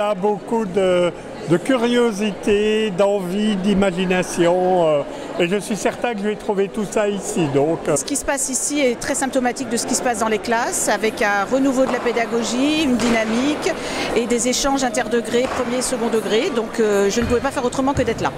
Il y a beaucoup de curiosité, d'envie, d'imagination. Et je suis certain que je vais trouver tout ça ici. Donc. Ce qui se passe ici est très symptomatique de ce qui se passe dans les classes, avec un renouveau de la pédagogie, une dynamique et des échanges interdegrés, premier et second degré. Donc je ne pouvais pas faire autrement que d'être là.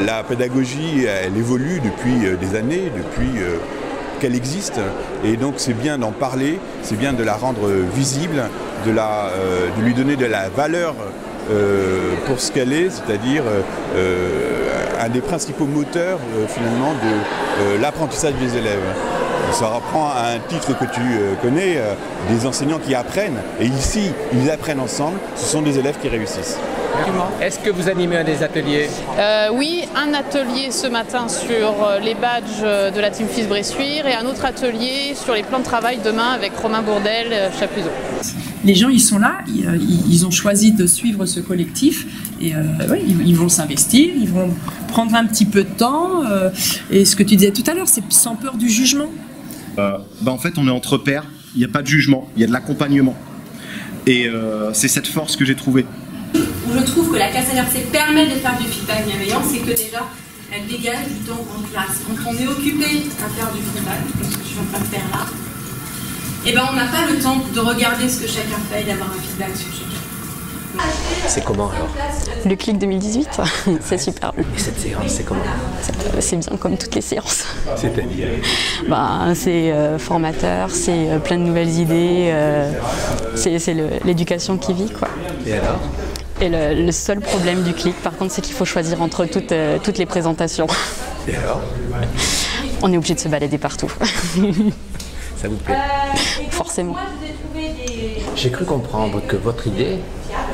La pédagogie, elle évolue depuis des années, depuis qu'elle existe. Et donc c'est bien d'en parler, c'est bien de la rendre visible, de lui donner de la valeur pour ce qu'elle est, c'est-à-dire un des principaux moteurs finalement de l'apprentissage des élèves. Ça reprend à un titre que tu connais, des enseignants qui apprennent. Et ici, ils apprennent ensemble, ce sont des élèves qui réussissent. Est-ce que vous animez des ateliers? Oui, un atelier ce matin sur les badges de la Team Fils Bressuire et un autre atelier sur les plans de travail demain avec Romain Bourdel, Chapuzot. Les gens, ils sont là, ils ont choisi de suivre ce collectif et oui, ils vont s'investir, ils vont prendre un petit peu de temps. Et ce que tu disais tout à l'heure, c'est sans peur du jugement. En fait, on est entre pairs, il n'y a pas de jugement, il y a de l'accompagnement. Et c'est cette force que j'ai trouvée. Où je trouve que la classe inversée permet de faire du feedback bienveillant, c'est que déjà, elle dégage du temps en classe. Quand on est occupé à faire du feedback, comme ce que je suis en train de faire là, et ben on n'a pas le temps de regarder ce que chacun fait et d'avoir un feedback sur chacun. C'est comment alors? Le clic 2018, c'est super. Et cette séance, c'est comment? C'est bien comme toutes les séances. C'est-à-dire? C'est formateur, c'est plein de nouvelles idées, c'est l'éducation qui vit, quoi. Et alors? Et le seul problème du clic, par contre, c'est qu'il faut choisir entre toutes les présentations. Et alors? On est obligé de se balader partout. Ça vous plaît? Forcément. J'ai cru comprendre que votre idée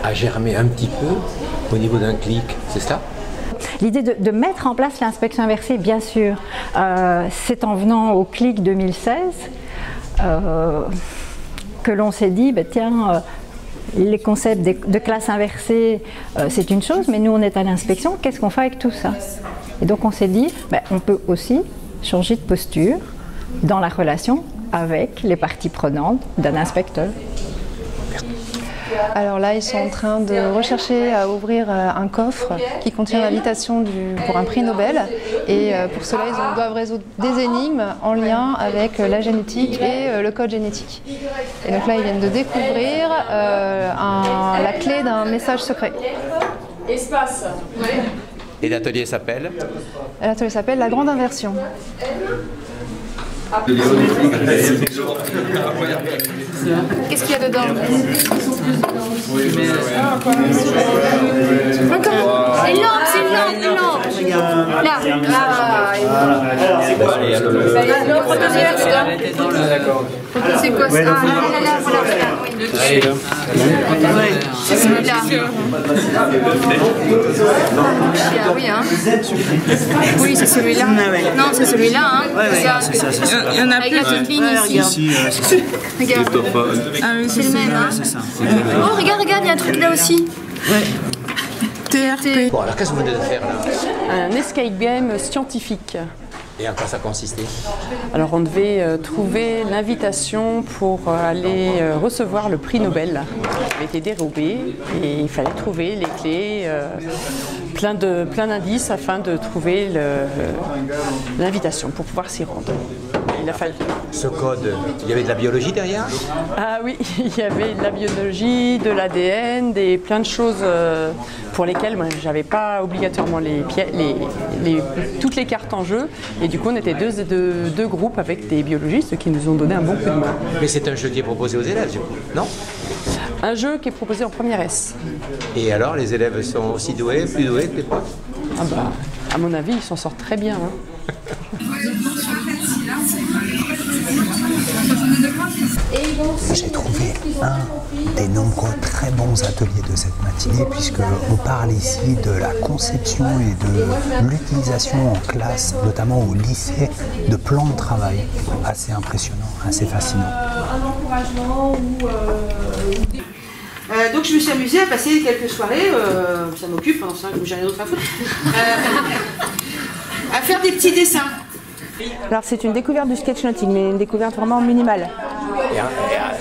a germé un petit peu au niveau d'un clic, c'est ça? L'idée de mettre en place l'inspection inversée, bien sûr, c'est en venant au clic 2016 que l'on s'est dit, tiens, les concepts de classe inversée, c'est une chose, mais nous on est à l'inspection, qu'est-ce qu'on fait avec tout ça? Et donc on s'est dit, on peut aussi changer de posture dans la relation avec les parties prenantes d'un inspecteur. Alors là, ils sont en train de rechercher à ouvrir un coffre qui contient l'invitation pour un prix Nobel. Et pour cela, ils doivent résoudre des énigmes en lien avec la génétique et le code génétique. Et donc là, ils viennent de découvrir la clé d'un message secret. Espace. Et l'atelier s'appelle? L'atelier s'appelle La Grande Inversion. Qu'est-ce qu'il y a dedans? C'est une lampe, Là. C'est quoi ça? C'est celui-là. Oui, hein. Oui, c'est celui-là. Non, c'est celui-là, hein. Il y en a plus. Avec la toute ligne ici. Regarde. C'est le même, hein. Oh, regarde, il y a un truc là aussi. TRP. Bon, alors qu'est-ce que vous venez de faire là? Un escape game scientifique. Et en quoi ça consistait? Alors on devait trouver l'invitation pour aller recevoir le prix Nobel qui avait été dérobé et il fallait trouver les clés, plein d'indices afin de trouver l'invitation pour pouvoir s'y rendre. Il a fallu... Ce code, il y avait de la biologie derrière? Ah oui, il y avait de la biologie, de l'ADN, plein de choses pour lesquelles moi j'avais pas obligatoirement toutes les cartes en jeu. Et du coup, on était deux groupes avec des biologistes qui nous ont donné un bon coup de main. Mais c'est un jeu qui est proposé aux élèves, du coup, non? Un jeu qui est proposé en première S. Et alors, les élèves sont aussi doués, plus doués que les profs? Ah bah, à mon avis, ils s'en sortent très bien. Hein. J'ai trouvé un des nombreux très bons ateliers de cette matinée puisqu'on parle ici de la conception et de l'utilisation en classe, notamment au lycée, de plans de travail. Assez impressionnant, assez fascinant. Donc je me suis amusée à passer quelques soirées, ça m'occupe, hein, j'ai rien d'autre à foutre, à faire des petits dessins. Alors c'est une découverte du sketchnoting, mais une découverte vraiment minimale.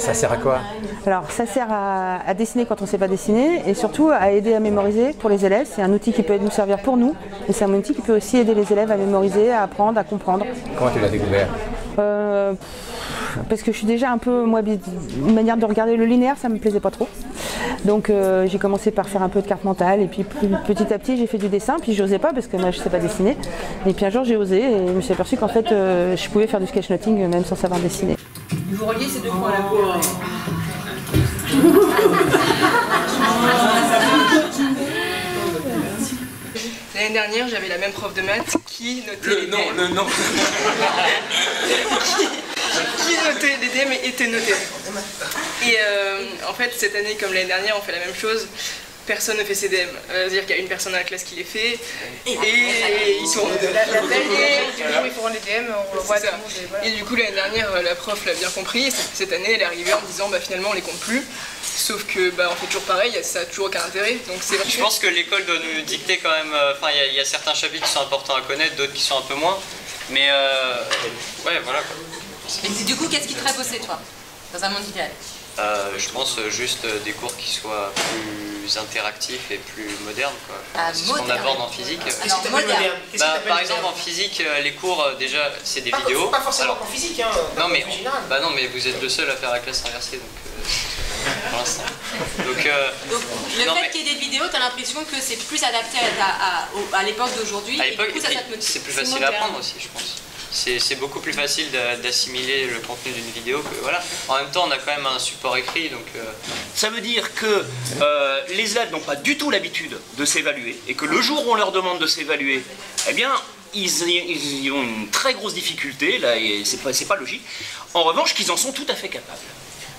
Ça sert à quoi? Alors ça sert à dessiner quand on ne sait pas dessiner et surtout à aider à mémoriser pour les élèves. C'est un outil qui peut nous servir pour nous et c'est un outil qui peut aussi aider les élèves à mémoriser, à apprendre, à comprendre. Comment tu l'as découvert? Parce que je suis déjà un peu, moi, une manière de regarder le linéaire, ça me plaisait pas trop. Donc j'ai commencé par faire un peu de carte mentale et puis petit à petit j'ai fait du dessin, puis je n'osais pas parce que moi je ne sais pas dessiner. Et puis un jour j'ai osé et je me suis aperçue qu'en fait je pouvais faire du sketchnoting même sans savoir dessiner. Vous reliez ces deux points à la couleur. L'année dernière, j'avais la même prof de maths qui notait les DM. Qui notait les DM et était noté. Et en fait, cette année, comme l'année dernière, on fait la même chose. Personne ne fait ses DM. C'est-à-dire qu'il y a une personne dans la classe qui les fait et ils tournent. La palier, du jour ils font les DM, on le voit tout le monde. Voilà. Et du coup, l'année dernière, la prof l'a bien compris. Et cette année, elle est arrivée en me disant finalement, on les compte plus. Sauf que on fait toujours pareil, ça n'a toujours aucun intérêt. Donc je pense que l'école doit nous dicter quand même. Enfin, il y a certains chapitres qui sont importants à connaître, d'autres qui sont un peu moins. Mais ouais, voilà quoi. Et du coup, qu'est-ce qui te ferait bosser, toi, dans un monde idéal? Je pense juste des cours qui soient plus interactifs et plus modernes, quoi. C'est ce qu'on aborde en physique. Alors, moderne. Par exemple, en physique, les cours, déjà, c'est des vidéos. Pas forcément en physique, hein. Non, mais vous êtes le seul à faire la classe inversée, donc pour l'instant. Donc, le fait qu'il y ait des vidéos, tu as l'impression que c'est plus adapté à l'époque d'aujourd'hui. À l'époque, c'est plus facile à apprendre aussi, je pense. C'est beaucoup plus facile d'assimiler le contenu d'une vidéo que voilà. En même temps, on a quand même un support écrit, donc. Ça veut dire que les élèves n'ont pas du tout l'habitude de s'évaluer et que le jour où on leur demande de s'évaluer, eh bien, ils ont une très grosse difficulté là et c'est pas logique. En revanche, qu'ils en sont tout à fait capables.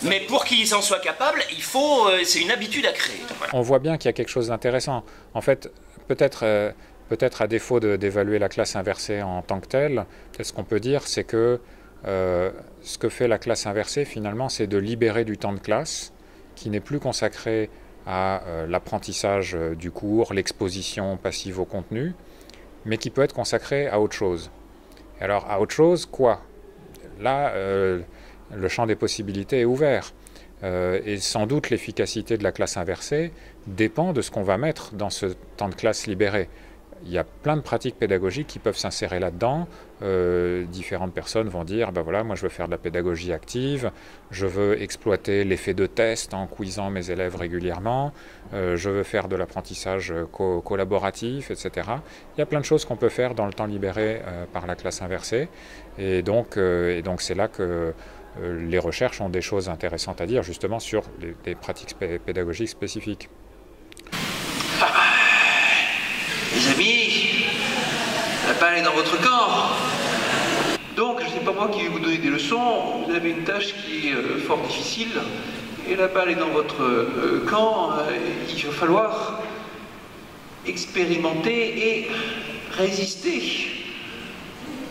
Mais pour qu'ils en soient capables, il faut, c'est une habitude à créer. Voilà. On voit bien qu'il y a quelque chose d'intéressant. En fait, peut-être à défaut d'évaluer la classe inversée en tant que telle, ce qu'on peut dire, c'est que ce que fait la classe inversée, finalement, c'est de libérer du temps de classe qui n'est plus consacré à l'apprentissage du cours, l'exposition passive au contenu, mais qui peut être consacré à autre chose. Alors, à autre chose, quoi? Là, le champ des possibilités est ouvert. Et sans doute, l'efficacité de la classe inversée dépend de ce qu'on va mettre dans ce temps de classe libéré. Il y a plein de pratiques pédagogiques qui peuvent s'insérer là-dedans. Différentes personnes vont dire, ben voilà, moi je veux faire de la pédagogie active, je veux exploiter l'effet de test en quizzant mes élèves régulièrement, je veux faire de l'apprentissage collaboratif, etc. Il y a plein de choses qu'on peut faire dans le temps libéré par la classe inversée. Et donc c'est là que les recherches ont des choses intéressantes à dire, justement, sur des pratiques pédagogiques spécifiques. Les amis, la balle est dans votre camp. Donc, ce n'est pas moi qui vais vous donner des leçons. Vous avez une tâche qui est fort difficile. Et la balle est dans votre camp. Il va falloir expérimenter et résister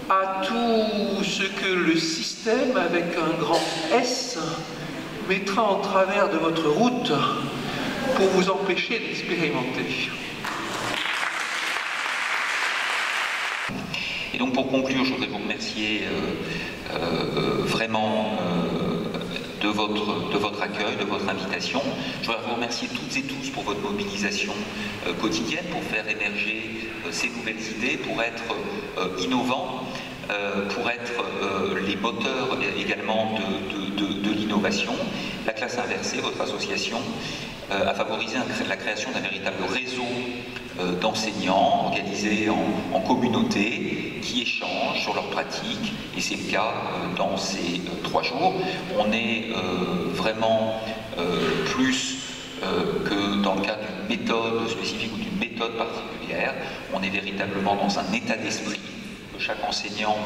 à tout ce que le système, avec un grand S, mettra en travers de votre route pour vous empêcher d'expérimenter. Et donc pour conclure, je voudrais vous remercier vraiment de votre accueil, de votre invitation. Je voudrais vous remercier toutes et tous pour votre mobilisation quotidienne, pour faire émerger ces nouvelles idées, pour être innovants, pour être les moteurs également de l'innovation. La classe inversée, votre association, a favorisé la création d'un véritable réseau d'enseignants organisés en communauté qui échangent sur leurs pratiques, et c'est le cas dans ces 3 jours. On est vraiment plus que dans le cadre d'une méthode spécifique ou d'une méthode particulière. On est véritablement dans un état d'esprit que chaque enseignant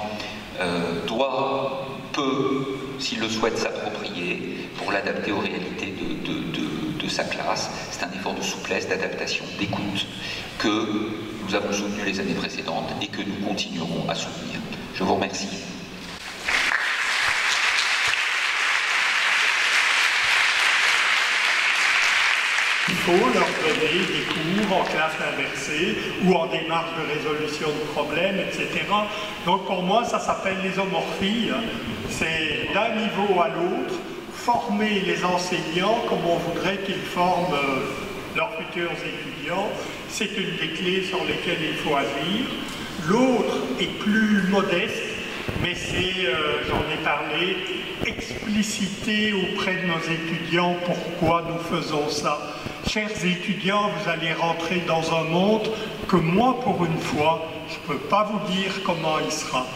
peut, s'il le souhaite, s'approprier pour l'adapter aux réalités de sa classe. C'est un effort de souplesse, d'adaptation, d'écoute que nous avons soutenu les années précédentes et que nous continuerons à soutenir. Je vous remercie. Il faut leur donner des cours en classe inversée ou en démarche de résolution de problèmes, etc. Donc pour moi, ça s'appelle l'isomorphie. C'est d'un niveau à l'autre, former les enseignants comme on voudrait qu'ils forment leurs futurs étudiants. C'est une des clés sur lesquelles il faut agir. L'autre est plus modeste, mais c'est, j'en ai parlé, expliciter auprès de nos étudiants pourquoi nous faisons ça. Chers étudiants, vous allez rentrer dans un monde que moi, pour une fois, je ne peux pas vous dire comment il sera.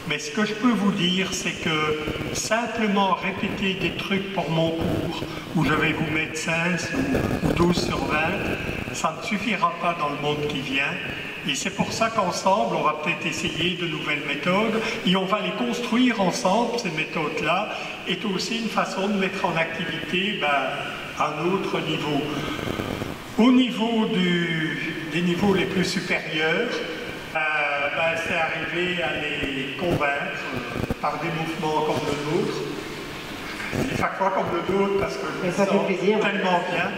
Mais ce que je peux vous dire, c'est que simplement répéter des trucs pour mon cours, où je vais vous mettre 16 ou 12 sur 20, ça ne suffira pas dans le monde qui vient. Et c'est pour ça qu'ensemble, on va peut-être essayer de nouvelles méthodes, et on va les construire ensemble, ces méthodes-là, est aussi une façon de mettre en activité un autre niveau. Au niveau des niveaux les plus supérieurs, c'est arrivé à les convaincre par des mouvements comme le nôtre. Et chaque fois comme le nôtre, parce que je me sens tellement bien,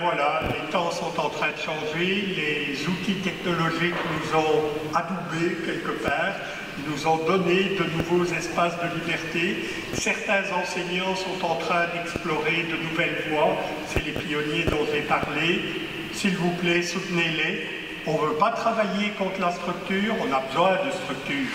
voilà, les temps sont en train de changer, les outils technologiques nous ont adoubés quelque part, ils nous ont donné de nouveaux espaces de liberté. Certains enseignants sont en train d'explorer de nouvelles voies, c'est les pionniers dont j'ai parlé. S'il vous plaît, soutenez-les. On ne veut pas travailler contre la structure, on a besoin de structure.